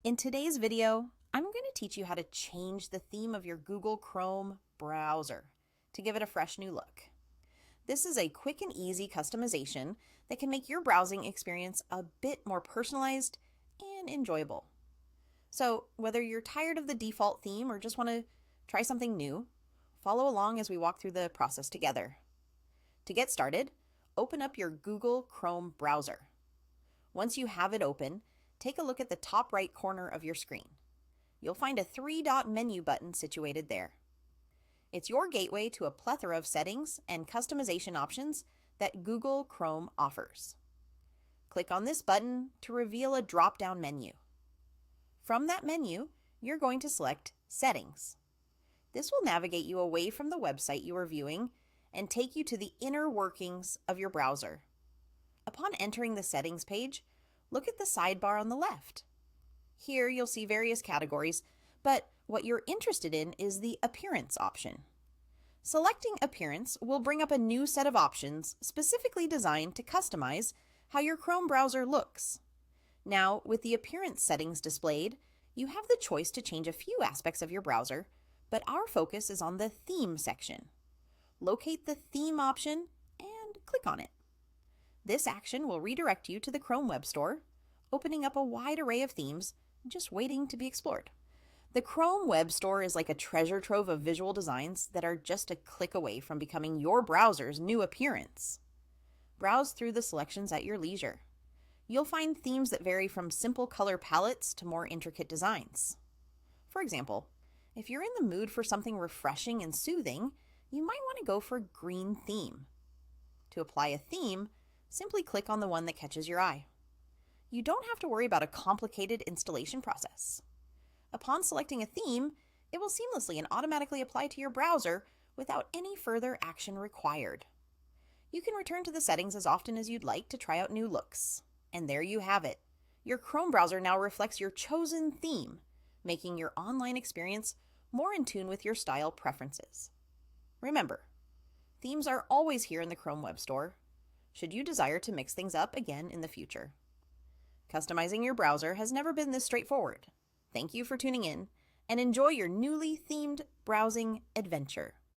In today's video, I'm going to teach you how to change the theme of your Google Chrome browser to give it a fresh new look. This is a quick and easy customization that can make your browsing experience a bit more personalized and enjoyable. So, whether you're tired of the default theme or just want to try something new, follow along as we walk through the process together. To get started, open up your Google Chrome browser. Once you have it open, take a look at the top right corner of your screen. You'll find a three-dot menu button situated there. It's your gateway to a plethora of settings and customization options that Google Chrome offers. Click on this button to reveal a drop-down menu. From that menu, you're going to select Settings. This will navigate you away from the website you are viewing and take you to the inner workings of your browser. Upon entering the settings page, look at the sidebar on the left. Here you'll see various categories, but what you're interested in is the Appearance option. Selecting Appearance will bring up a new set of options specifically designed to customize how your Chrome browser looks. Now, with the Appearance settings displayed, you have the choice to change a few aspects of your browser, but our focus is on the Theme section. Locate the Theme option and click on it. This action will redirect you to the Chrome Web Store, opening up a wide array of themes just waiting to be explored. The Chrome Web Store is like a treasure trove of visual designs that are just a click away from becoming your browser's new appearance. Browse through the selections at your leisure. You'll find themes that vary from simple color palettes to more intricate designs. For example, if you're in the mood for something refreshing and soothing, you might want to go for a green theme. To apply a theme, simply click on the one that catches your eye. You don't have to worry about a complicated installation process. Upon selecting a theme, it will seamlessly and automatically apply to your browser without any further action required. You can return to the settings as often as you'd like to try out new looks. And there you have it. Your Chrome browser now reflects your chosen theme, making your online experience more in tune with your style preferences. Remember, themes are always here in the Chrome Web Store, should you desire to mix things up again in the future. Customizing your browser has never been this straightforward. Thank you for tuning in, and enjoy your newly themed browsing adventure.